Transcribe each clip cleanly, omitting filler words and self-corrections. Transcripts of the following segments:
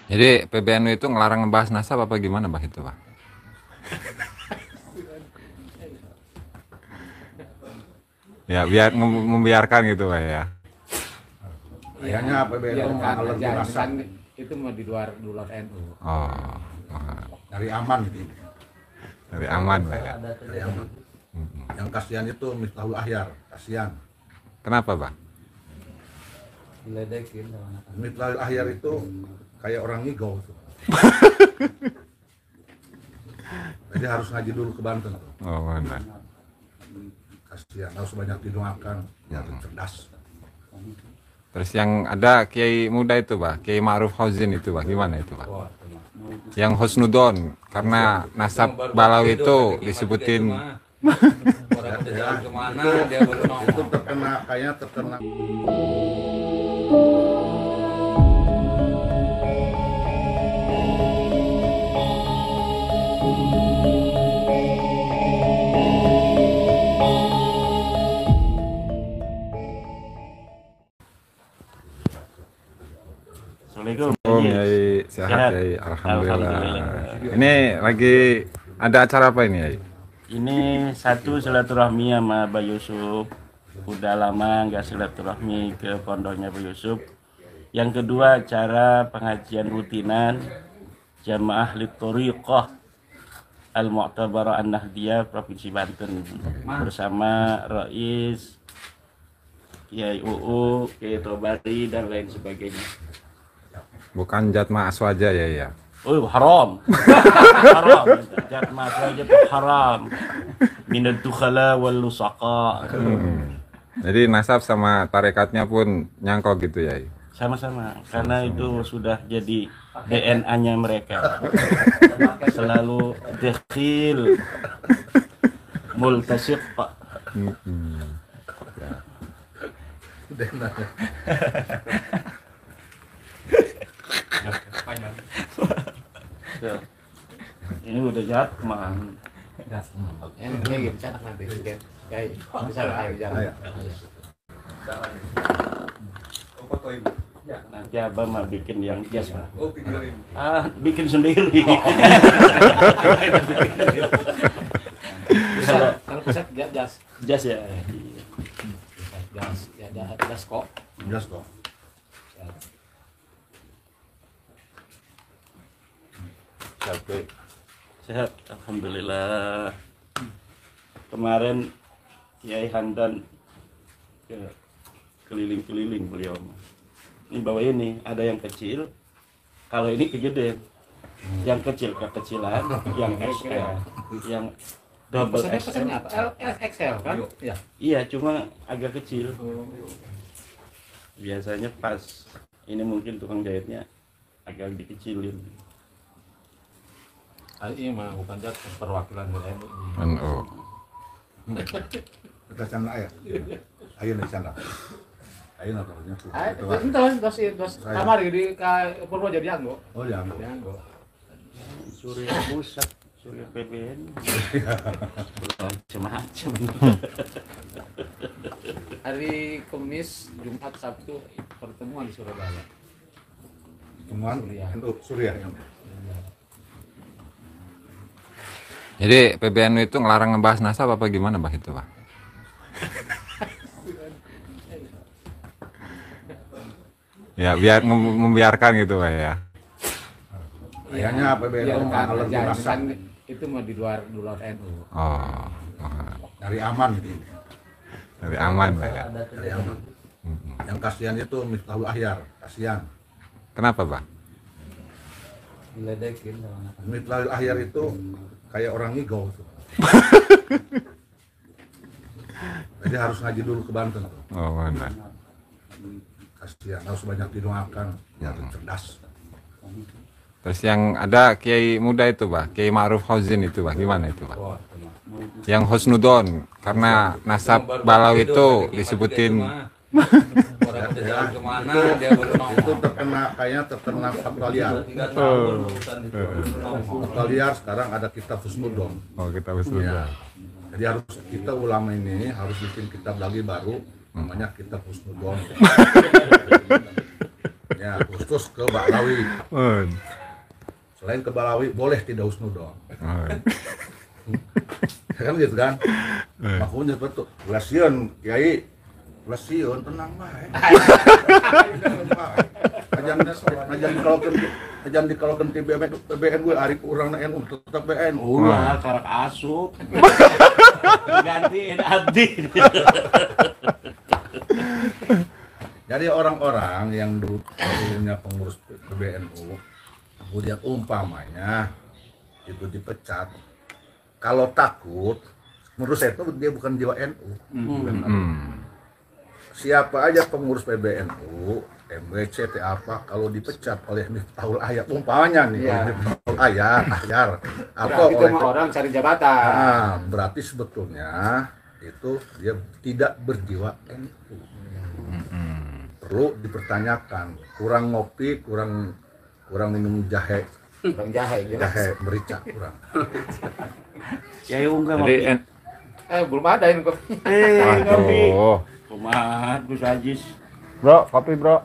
Jadi PBNU itu ngelarang ngebahas nasab apa gimana, Bah, itu, Pak? Ya, biar membiarkan gitu, Pak, ya. Kayaknya PBNU lebih nasab kan itu mau di luar NU. Oh, dari aman gitu. dari aman, Pak, ya. Dari aman. Yang kasihan itu Miftahul Ahyar, kasihan. Kenapa, Pak? Diledekin. Miftahul Ahyar itu kayak orang ngigau tuh. Jadi harus ngaji dulu ke Banten tuh. Oh, benar. Kasihan, harus banyak didoakan, biar cerdas. Terus yang ada Kiai muda itu, Pak, Kiai Ma'ruf Hozin itu, Pak, gimana itu, Pak? Yang Husnudon, karena nasab Balau itu disebutin. Orang udah jalan kemana dia baru mau. Itu terkena, kayaknya terkena. Assalamualaikum. Oh, Yai, sehat, Yai. Alhamdulillah. Alhamdulillah. Ini lagi ada acara apa ini, Yai? Ini satu silaturahmi sama Pak Yusuf. Udah lama nggak silaturahmi ke pondoknya Pak Yusuf. Yang kedua acara pengajian rutinan Jamaah Litoriqah Al-Mu'tabarah An-Nahdiyah Provinsi Banten bersama Rais Kiai UU, Kiai Tobari dan lain sebagainya. Bukan Jatma Aswaja, ya, ya. Oh, haram. Haram. Jatma saja tuh haram. Minat tukhala wal lusaqa. Jadi nasab sama tarekatnya pun nyangkok gitu, Yai. Sama-sama, karena itu sudah jadi DNA-nya mereka. Selalu dekhil multasiq. Ini udah jatmah. Ini gitu catat nanti. Kayak bisa kayak jalan. Nanti abang mah bikin yang jas. Oh, pikirin. Bikin sendiri. Kalau pusat jas. Jas ya. Jas kok. Jelas kok. Capek. Sehat, alhamdulillah. Kemarin Kiai Hamdan keliling-keliling beliau. Ini bawa ini, ada yang kecil. Kalau ini kegedean. Yang kecil kekecilan, yang XL, yang double Pesannya XL. apa? XL kan? Iya. Iya, cuma agak kecil. Biasanya pas. Ini mungkin tukang jahitnya agak dikecilin. Ini mah bukan jas perwakilan dari NU. NU. Kita canda ya. Ayo nih canda. Ayo nak terusnya. Itu dos kamar di Purwo jadi anggo. Oh ya. Anggo. Surya Pusat, Surya PBN. Macam-macam. Hari Kamis, Jumat, Sabtu pertemuan di Surabaya. Temuan untuk Surya. Jadi PBNU itu ngelarang ngebahas nasab apa gimana, Bah, itu, Pak? Ya, biar membiarkan gitu, Pak, ya. Kayaknya PBNU lebih nasab kan itu mau di luar NU. Oh, dari aman gitu. dari aman, Pak, ya. Dari aman. Yang kasihan itu Miftahul Ahyar, kasihan. Kenapa, Pak? Diledekin. Miftahul Ahyar itu kayak orang ngigau tuh. Jadi harus ngaji dulu ke Banten tuh. Oh, benar. Kasihan, harus banyak didoakan, biar cerdas. Terus yang ada Kiai muda itu, Pak, Kiai Ma'ruf Hozin itu, Pak, gimana itu, Pak? Yang Husnudon, karena nasab Balau itu disebutin. Orang udah jalan kemana dia baru mau. Itu terkena, kayaknya terkena Fatwa Liar. Fatwa Liar sekarang ada kitab Husnudon. Oh, kita Husnudon. Ya. Jadi harus kita ulama ini harus bikin kitab lagi baru, namanya kitab Husnudon. Ya, Ya, khusus ke Balawi. Oh. Selain ke Balawi boleh tidak husnudon. Oh. Kan gitu kan? Makanya betul. Lasion Kiai, lasion tenang bae. Ajan dikalokeun ti BBN gue ari urangna NU tetap BNU. Ulah karak asup. Gantiin abdi. Jadi orang-orang yang dulunya pengurus PBNU, kemudian umpamanya itu dipecat, kalau takut, menurut saya itu dia bukan jiwa NU. Siapa aja pengurus PBNU, MWC, apa, kalau dipecat oleh Miftahul Ayat, umpamanya nih, oleh Miftahul Ayat, atau oleh orang cari jabatan. berarti sebetulnya itu dia tidak berjiwa NU. Perlu dipertanyakan, kurang ngopi, kurang minum jahe, Bang Jahe gitu. jahe merica kurang. Kiai unggah Jadi ngopi. Belum ada ini kok. Ngopi. waduh. Kumaha Gus Ajis. Bro, kopi bro.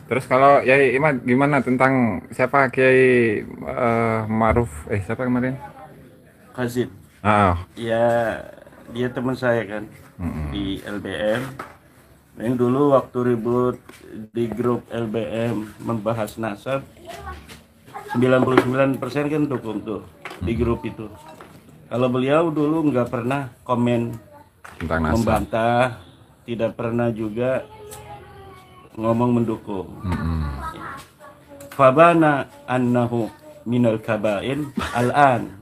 Terus kalau Yai Imad gimana tentang siapa Kiai Ma'ruf siapa kemarin? Khazin. Ah, Ya, dia teman saya kan di LBM. Yang dulu waktu ribut di grup LBM membahas nasab, 99% kan dukung tuh di grup itu. Kalau beliau dulu nggak pernah komen tentang nasab. membantah, tidak pernah juga ngomong mendukung. Fabana annahu minal kabain al-an.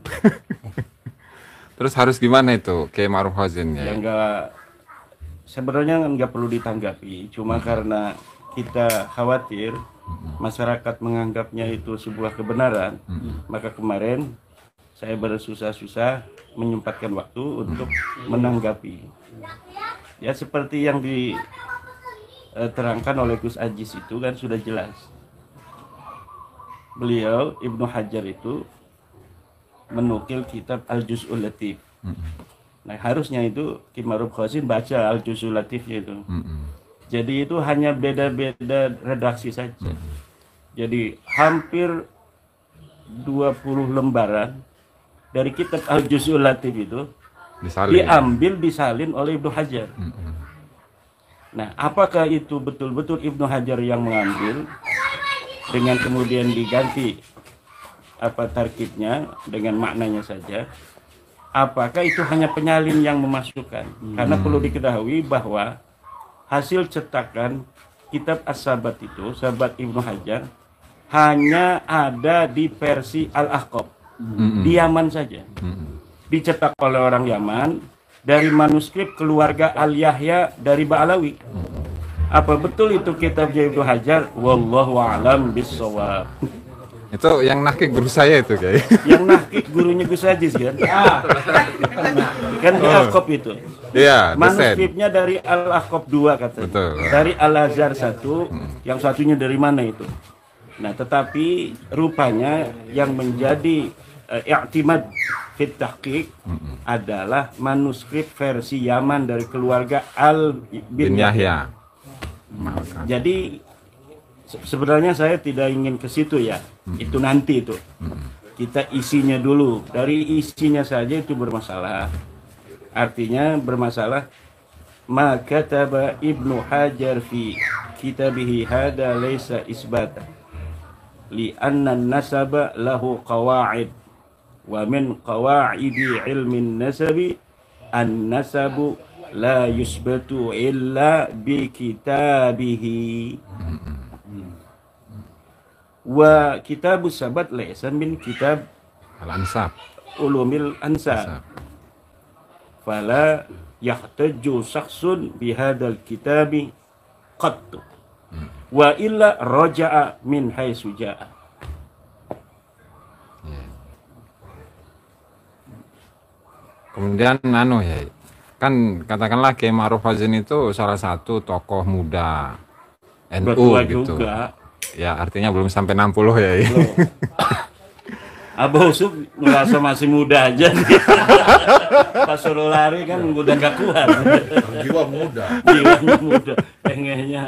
Terus harus gimana itu Kiai Ma'ruf Khazin ya? Ya enggak, sebenarnya nggak perlu ditanggapi, cuma karena kita khawatir masyarakat menganggapnya itu sebuah kebenaran, maka kemarin saya bersusah-susah menyempatkan waktu untuk menanggapi. Ya seperti yang diterangkan oleh Gus Ajis itu kan sudah jelas. Beliau Ibnu Hajar itu menukil kitab Al-Juz'ul Latif. Nah harusnya itu Kiai Ma'ruf Khazin baca Al-Juz'ul Latifnya itu. Jadi itu hanya beda-beda redaksi saja. Jadi hampir 20 lembaran dari kitab Al-Juz'ul Latif itu diambil disalin oleh Ibnu Hajar. Nah apakah itu betul-betul Ibnu Hajar yang mengambil dengan kemudian diganti tarkibnya dengan maknanya saja, apakah itu hanya penyalin yang memasukkan? Karena perlu diketahui bahwa hasil cetakan kitab As-Sabat itu, Sabat Ibnu Hajar, hanya ada di versi Al-Ahqaf di Yaman saja. Dicetak oleh orang Yaman dari manuskrip keluarga Al-Yahya dari Ba'alawi. Apa betul itu kitab Ibnu Hajar? Wallahu a'lam bissawab. Itu yang nakik guru saya itu Kiai. Yang nakik gurunya Gus Ajis kan? Kan di Al-Ahqaf itu. Iya, dosen. Manuskripnya dari Al-Ahqaf 2 katanya. Betul. Dari Al-Azhar 1, yang satunya dari mana itu? Nah, tetapi rupanya yang menjadi i'timad fit tahqiq adalah manuskrip versi Yaman dari keluarga Al bin Yahya. Jadi sebenarnya saya tidak ingin ke situ ya. Itu nanti itu. Kita isinya dulu. Dari isinya saja itu bermasalah. Artinya bermasalah. Ma kataba Ibnu Hajar fi kitabihi hada laysa isbata. Li anna nasaba lahu qawa'id. Wa min qawa'idi ilmin nasabi an-nasabu la yusbatu illa bi kitabihi. Wa kitabus sabat laysa min kitab Al-Ansab. ulumil ansab. Fala yahtaju syakhsun bihadal kitabi qattu. Wa illa raja'a min haitsu ja'a. Kemudian ya, kan katakanlah Kiai Ma'ruf Khazin itu salah satu tokoh muda NU Betul gitu. juga. Ya artinya belum sampai 60 ya. Loh. Abah Usuf ngerasa masih muda aja. Pas suruh lari kan udah gak kuat. Jiwa muda. Jiwanya muda, pengennya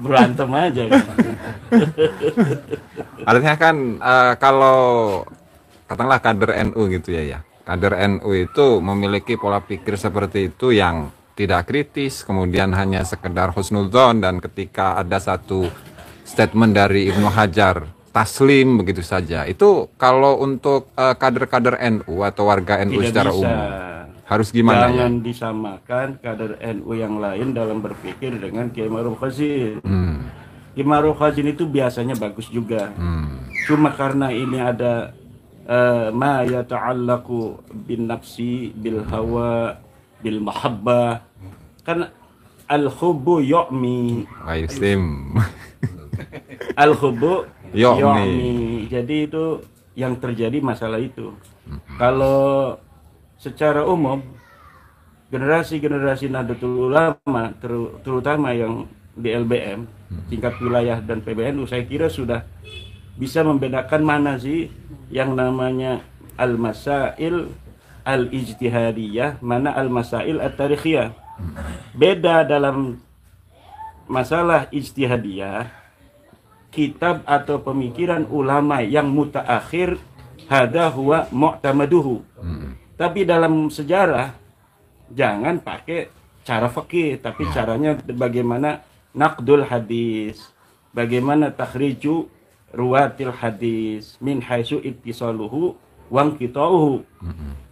berantem aja. Artinya kan kalau katakanlah kader NU gitu ya. Kader NU itu memiliki pola pikir seperti itu yang tidak kritis, kemudian hanya sekedar husnudzon, dan ketika ada satu statement dari Ibnu Hajar taslim begitu saja. Itu kalau untuk kader-kader NU atau warga NU Tidak secara bisa. umum harus gimana ya? Jangan disamakan kader NU yang lain dalam berpikir dengan Kiai Ma'ruf Khazin. Kiai Ma'ruf Khazin itu biasanya bagus juga. Cuma karena ini ada ma yata'allaqu bin nafsi bil hawa bil mahabbah, kan al-hubbu yu'mi, Waisim. al-hubbu Yu'mi. yu'mi. Jadi itu yang terjadi masalah itu. Kalau secara umum generasi-generasi Nahdlatul Ulama terutama yang di LBM tingkat wilayah dan PBNU, saya kira sudah bisa membedakan mana sih yang namanya al-masail al-ijtihadiyah, mana al-masail at-tarikhiyah. Beda dalam masalah ijtihadiyah, kitab atau pemikiran ulama yang mutaakhir hada huwa mu'tamaduhu. Tapi dalam sejarah jangan pakai cara fikih, tapi caranya bagaimana naqdul hadis, bagaimana takhriju ruwatil hadis min haitsu ittisaluhu wa inqita'uhu.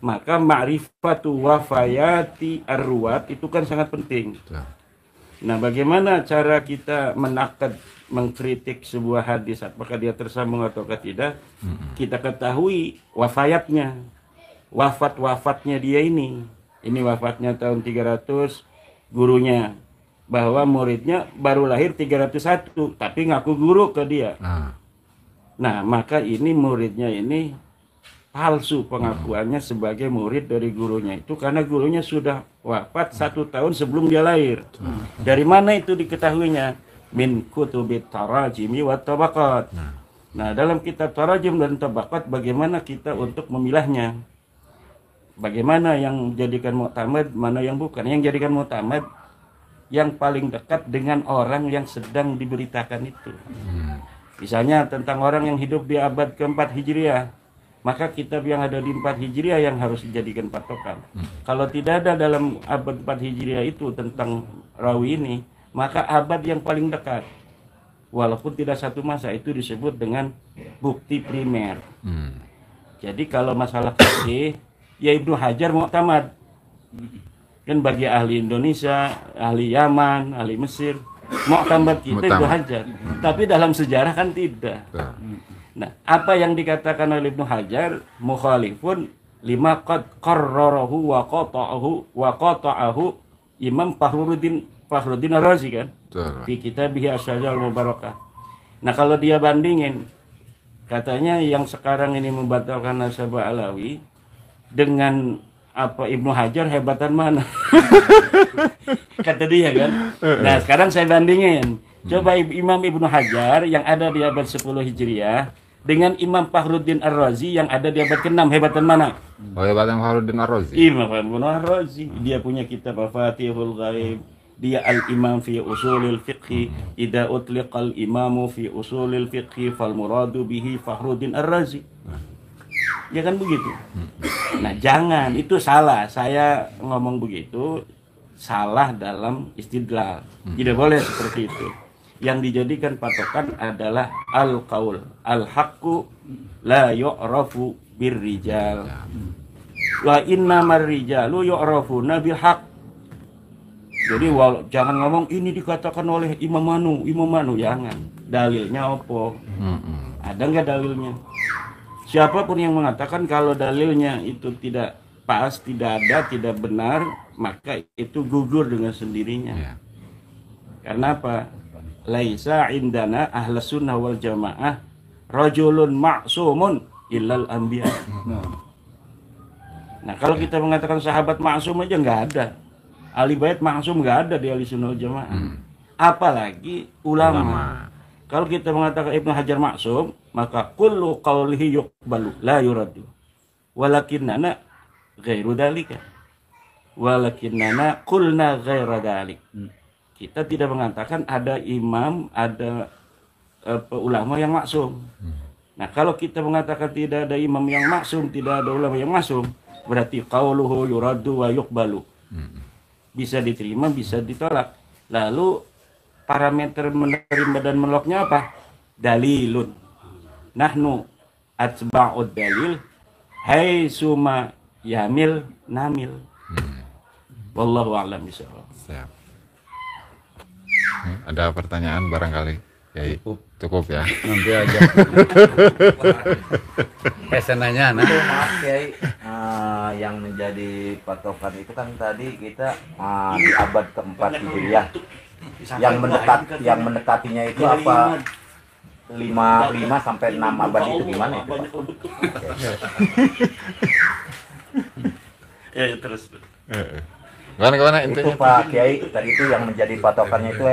Maka ma'rifatu wafayati ar-ruwat itu kan sangat penting. Nah, bagaimana cara kita menakad, mengkritik sebuah hadis, apakah dia tersambung atau tidak? Kita ketahui wafayatnya, wafatnya dia ini wafatnya tahun 300, gurunya, bahwa muridnya baru lahir 301, tapi ngaku guru ke dia. Nah, maka ini muridnya ini palsu pengakuannya sebagai murid dari gurunya itu, karena gurunya sudah wafat 1 tahun sebelum dia lahir. Dari mana itu diketahuinya? Min kutubit tarajimi wa tabaqat. Nah, dalam kitab tarajim dan tabaqat bagaimana kita untuk memilahnya? Bagaimana yang jadikan mu'tamad, mana yang bukan? Yang jadikan mu'tamad yang paling dekat dengan orang yang sedang diberitakan itu. Misalnya tentang orang yang hidup di abad ke-4 Hijriah, maka kitab yang ada di 4 Hijriah yang harus dijadikan patokan. Kalau tidak ada dalam abad 4 Hijriah itu tentang rawi ini, maka abad yang paling dekat, walaupun tidak satu masa, itu disebut dengan bukti primer. Jadi kalau masalah fikih, ya Ibnu Hajar mu'tamad. Kan bagi ahli Indonesia, ahli Yaman, ahli Mesir, mu'tamad kita Ibnu Hajar. Tapi dalam sejarah kan tidak. Nah, apa yang dikatakan oleh Ibnu Hajar mukhalifun lima qad qarrarahu wa qata'ahu Imam Fakhruddin Ar-Razi kan di kitabih Asy-Syajarah Al-Mubarakah. Nah, kalau dia bandingin, katanya yang sekarang ini membatalkan nasabah Alawi dengan apa Ibnu Hajar hebatan mana? Kata dia kan. Nah, sekarang saya bandingin. Coba Imam Ibnu Hajar yang ada di abad 10 Hijriah dengan Imam Fakhruddin Ar-Razi yang ada di abad ke-6, hebatan mana? Oh, hebatan Fakhruddin Ar-Razi. Imam Fakhruddin Ar-Razi, dia punya kitab Mafatihul Ghaib, dia al-imam fi usulil fiqhi, idza utliqal imamu fi usulil fiqhi fal muradu bihi Fakhruddin Ar-Razi. Ya kan begitu. Nah, jangan, itu salah. Saya ngomong begitu salah dalam istidlal. Tidak boleh seperti itu. Yang dijadikan patokan adalah al-qaul, al-haqqu la yu'rafu birrijal. Wa innamar rijalu yu'rafuna bil haqq. Jadi jangan ngomong ini dikatakan oleh Imam Manu, jangan. Dalilnya apa? Ada nggak dalilnya? Siapapun yang mengatakan kalau dalilnya itu tidak pas, tidak ada, tidak benar, maka itu gugur dengan sendirinya. Karena apa? Laisa indana ahlus sunnah wal jamaah rajulun ma'sumun illal anbiya. Nah, kalau kita mengatakan sahabat maksum aja nggak ada. Ahli bait maksum nggak ada di ahli sunnah wal jamaah. Apalagi ulama. Kalau kita mengatakan Ibnu Hajar maksum, maka kullu qawlihi yuqbalu la yuraddu. Walakinnana ghairu dzalika. Walakinnana qulna ghaira dzalik. Kita tidak mengatakan ada imam, ada ulama yang maksum. Nah, kalau kita mengatakan tidak ada imam yang maksum, tidak ada ulama yang maksum, berarti qauluhu yuraddu wa yuqbalu. Bisa diterima, bisa ditolak. Lalu parameter menerima dan menolaknya apa? Dalilun. Nahnu atba'ud dalil haitsuma yamil namil. Wallahu a'lam bishawab. Siap. Ada pertanyaan barangkali? Yai. Cukup ya. Nanti aja. Pesanannya nah. Itu maaf Kiai, yang menjadi patokan itu kan tadi kita di abad keempat Hijriah. Yang mendekatinya itu apa? 5 sampai 6 abad itu gimana itu, Pak? Ya, terus. Gimana Itu intinya? Pak Kiai tadi itu yang menjadi patokannya itu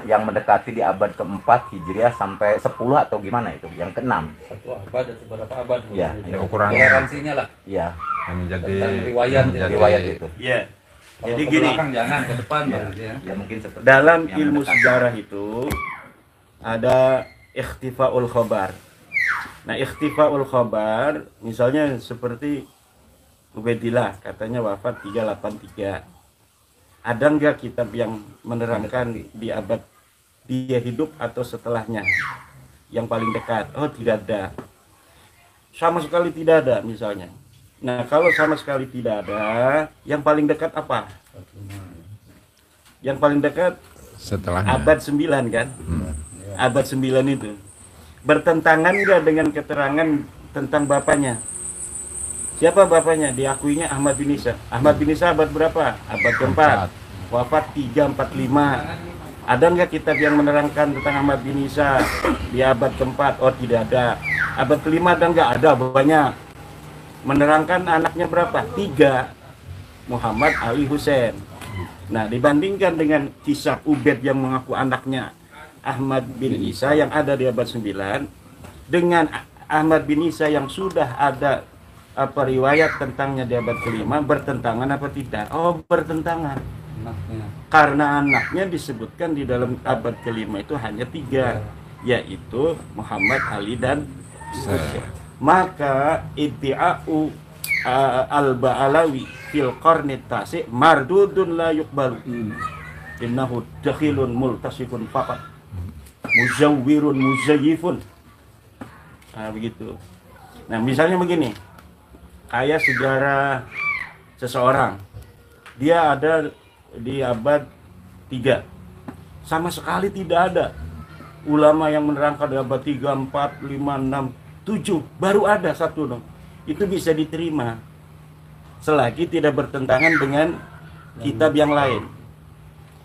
yang mendekati di abad keempat Hijriah sampai 10 atau gimana itu? Yang ke-6. Satu abad atau beberapa abad. Iya. Ya, ukurannya Toleransinya lah. Iya. yang menjadi Tentang riwayat, Riwayat itu. Ya. Kalau Jadi ke gini, belakang jangan, ke depan baru ya. Ya mungkin seperti dalam yang ilmu mendekati. sejarah itu ada ikhtifaul khabar. Nah, ikhtifaul khabar misalnya seperti Ubaidillah katanya wafat 383. Ada nggak kitab yang menerangkan di abad dia hidup atau setelahnya? Yang paling dekat. Oh, tidak ada. Sama sekali tidak ada misalnya. Nah, kalau sama sekali tidak ada, yang paling dekat apa? Yang paling dekat setelahnya. abad 9 kan? Abad 9 itu. Bertentangan nggak dengan keterangan tentang bapaknya? Siapa bapaknya? Diakuinya Ahmad bin Isa. Ahmad bin Isa abad berapa? Abad keempat. Wafat 345. Ada nggak kitab yang menerangkan tentang Ahmad bin Isa di abad keempat? Oh, tidak ada. Abad kelima ada nggak? Ada, banyak. Menerangkan anaknya berapa? 3. Muhammad Ali Husain. Nah, dibandingkan dengan kisah Ubaid yang mengaku anaknya Ahmad bin Isa yang ada di abad 9 dengan Ahmad bin Isa yang sudah ada riwayat tentangnya di abad kelima, bertentangan apa tidak? Oh, bertentangan. Karena anaknya disebutkan di dalam abad kelima itu hanya 3, yaitu Muhammad Ali dan Husain. Maka iddi'a'u al-Ba'alawi fil qarni tasi mardudun la yuqbalu. Innahu dakhilun multasifun faqat muzawwirun muzayyifun. Nah, begitu. Nah, misalnya begini. Kayak sejarah seseorang. Dia ada di abad 3. Sama sekali tidak ada ulama yang menerangkan di abad 3, 4, 5, 6, 7. Baru ada satu dong. Itu bisa diterima selagi tidak bertentangan dengan kitab yang lain.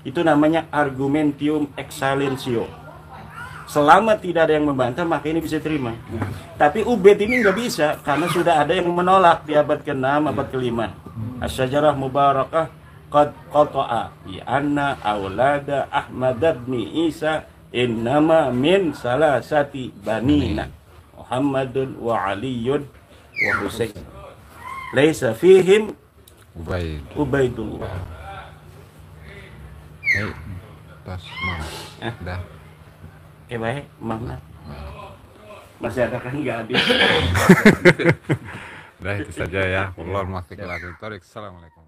Itu namanya argumentium excellentio. Selama tidak ada yang membantah, maka ini bisa terima. Tapi Ubaid ini nggak bisa karena sudah ada yang menolak di abad ke-6, abad ke-5. Asy-syajarah mubarakah qad qata'a bi anna aulada Ahmad bin Isa innama min salasati banina Muhammadun wa Aliyun wa Husain. Laisa fihim Ubaidullah. Hei, tos mau. Dah. Oke, baik, mana? Masih ada kan nggak habis? Dah itu saja ya. Wallahu muwaffiq ila aqwamit thoriq. Assalamualaikum.